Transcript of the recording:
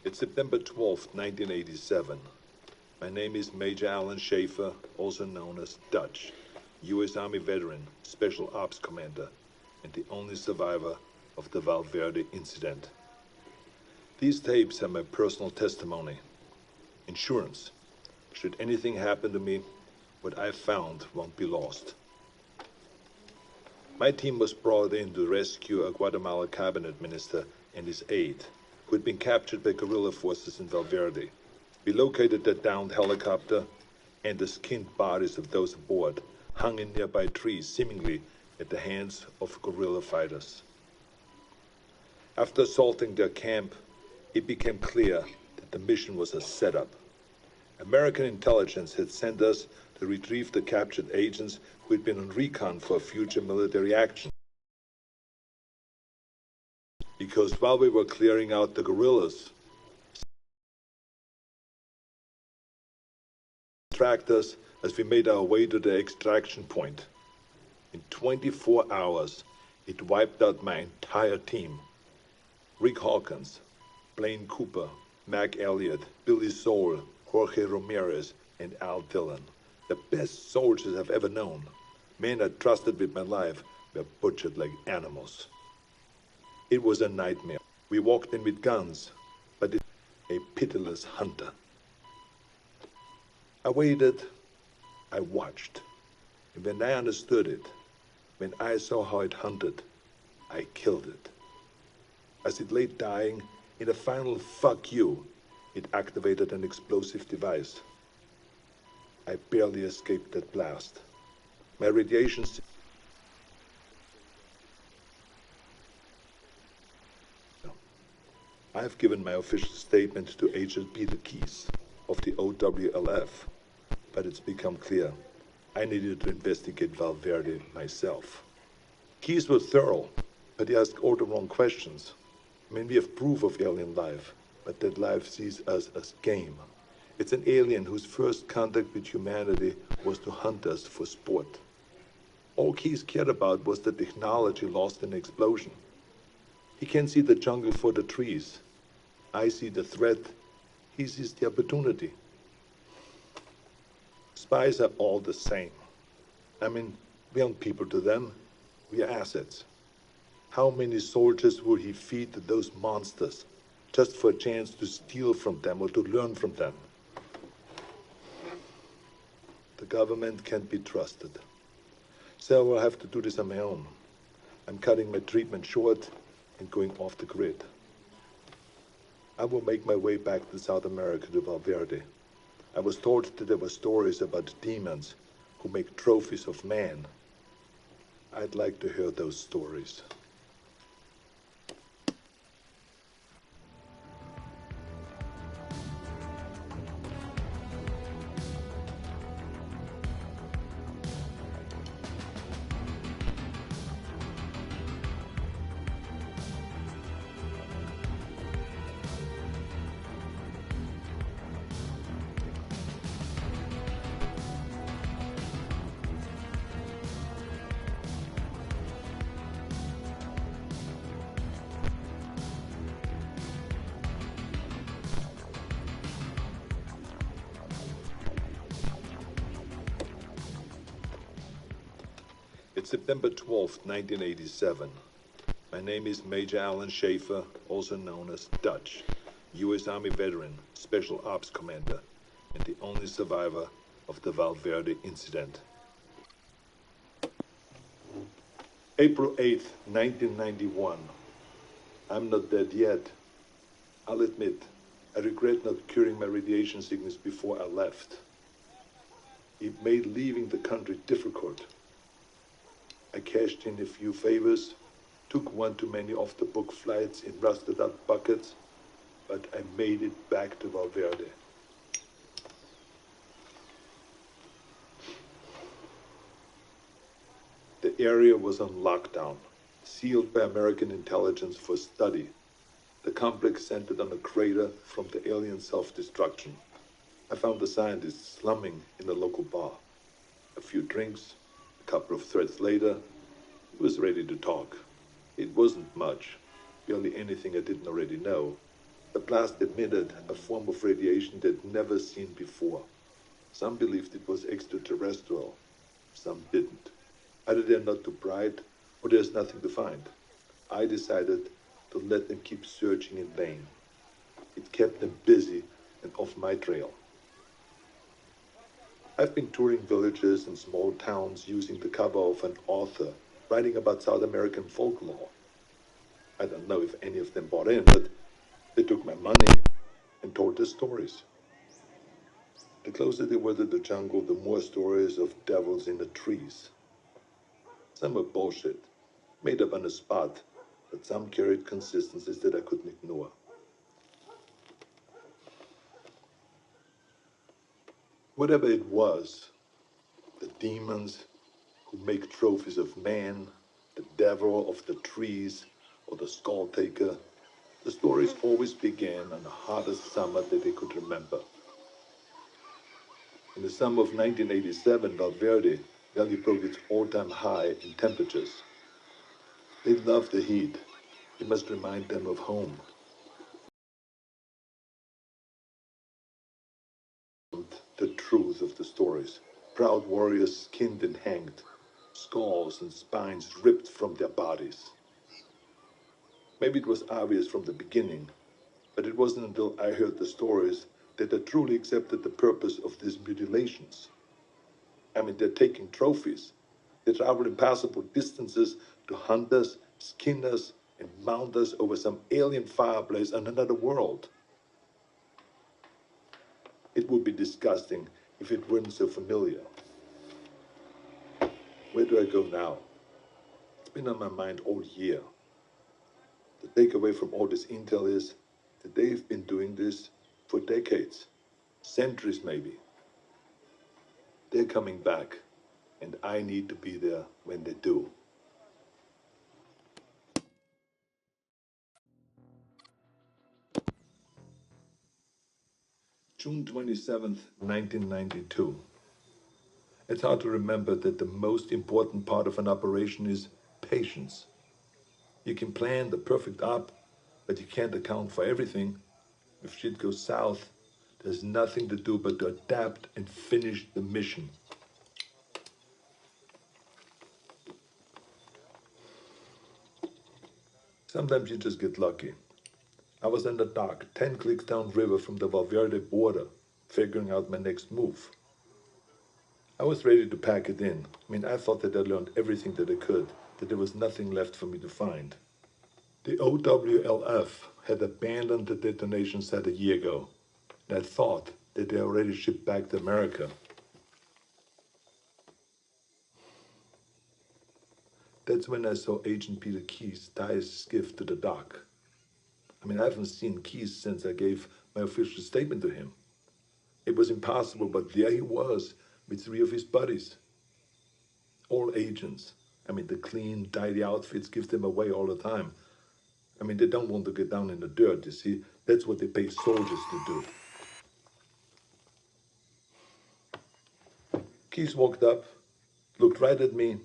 It's September 12th, 1987. My name is Major Alan Schaefer, also known as Dutch, U.S. Army veteran, Special Ops Commander, and the only survivor of the Valverde incident. These tapes are my personal testimony. Insurance. Should anything happen to me, what I've found won't be lost. My team was brought in to rescue a Guatemala cabinet minister and his aide, who had been captured by guerrilla forces in Valverde. We located the downed helicopter, and the skinned bodies of those aboard hung in nearby trees, seemingly at the hands of guerrilla fighters. After assaulting their camp, it became clear that the mission was a setup. American intelligence had sent us to retrieve the captured agents who had been on recon for future military action. Because while we were clearing out the guerrillas, tracked us as we made our way to the extraction point. In 24 hours, it wiped out my entire team. Rick Hawkins, Blaine Cooper, Mac Elliott, Billy Soul, Jorge Ramirez, and Al Dillon. The best soldiers I've ever known. Men I trusted with my life were butchered like animals. It was a nightmare. We walked in with guns, but it was a pitiless hunter. I waited, I watched, and when I understood it, when I saw how it hunted, I killed it. As it lay dying, in a final fuck you, it activated an explosive device. I barely escaped that blast. My radiation... I have given my official statement to Agent Peter Keyes of the OWLF, but it's become clear I needed to investigate Valverde myself. Keyes was thorough, but he asked all the wrong questions. I mean, we have proof of alien life, but that life sees us as game. It's an alien whose first contact with humanity was to hunt us for sport. All Keyes cared about was the technology lost in the explosion. He can see the jungle for the trees. I see the threat. He sees the opportunity. Spies are all the same. I mean, we aren't people to them. We are assets. How many soldiers would he feed to those monsters just for a chance to steal from them or to learn from them? The government can't be trusted. So I will have to do this on my own. I'm cutting my treatment short and going off the grid. I will make my way back to South America to Valverde. I was told that there were stories about demons who make trophies of man. I'd like to hear those stories. It's September 12th, 1987. My name is Major Alan Schaefer, also known as Dutch, U.S. Army veteran, Special Ops Commander, and the only survivor of the Valverde incident. April 8th, 1991. I'm not dead yet. I'll admit, I regret not curing my radiation sickness before I left. It made leaving the country difficult. I cashed in a few favors, took one too many off-the-book flights in rusted-out buckets, but I made it back to Valverde. The area was on lockdown, sealed by American intelligence for study. The complex centered on a crater from the alien self-destruction. I found the scientists slumming in a local bar. A few drinks, a couple of threads later, he was ready to talk. It wasn't much, barely anything I didn't already know, The blast emitted a form of radiation they'd never seen before. Some believed it was extraterrestrial, some didn't. Either they're not too bright, or there's nothing to find. I decided to let them keep searching in vain. It kept them busy and off my trail. I've been touring villages and small towns using the cover of an author writing about South American folklore. I don't know if any of them bought in, but they took my money and told their stories. The closer they were to the jungle, the more stories of devils in the trees. Some were bullshit, made up on the spot, but some carried consistencies that I couldn't ignore. Whatever it was, the demons who make trophies of man, the devil of the trees, or the skull taker, the stories always began on the hottest summer that they could remember. In the summer of 1987, Valverde Valley broke its all-time high in temperatures. They love the heat. It must remind them of home. The truth of the stories. Proud warriors skinned and hanged, skulls and spines ripped from their bodies. Maybe it was obvious from the beginning, but it wasn't until I heard the stories that I truly accepted the purpose of these mutilations. I mean, they're taking trophies. They travel impassable distances to hunt us, skin us, and mount us over some alien fireplace on another world. It would be disgusting if it weren't so familiar. Where do I go now? It's been on my mind all year. The takeaway from all this intel is that they've been doing this for decades, centuries maybe. They're coming back, and I need to be there when they do. June 27th, 1992. It's hard to remember that the most important part of an operation is patience. You can plan the perfect op, but you can't account for everything. If shit goes south, there's nothing to do but to adapt and finish the mission. Sometimes you just get lucky. I was in the dock, 10 clicks downriver from the Valverde border, figuring out my next move. I was ready to pack it in. I mean, I thought that I learned everything that I could, that there was nothing left for me to find. The OWLF had abandoned the detonation site a year ago, and I thought that they already shipped back to America. That's when I saw Agent Peter Keyes tie his skiff to the dock. I mean, I haven't seen Keyes since I gave my official statement to him. It was impossible, but there he was with three of his buddies. All agents. I mean, the clean, tidy outfits give them away all the time. I mean, they don't want to get down in the dirt, you see. That's what they pay soldiers to do. Keyes walked up, looked right at me,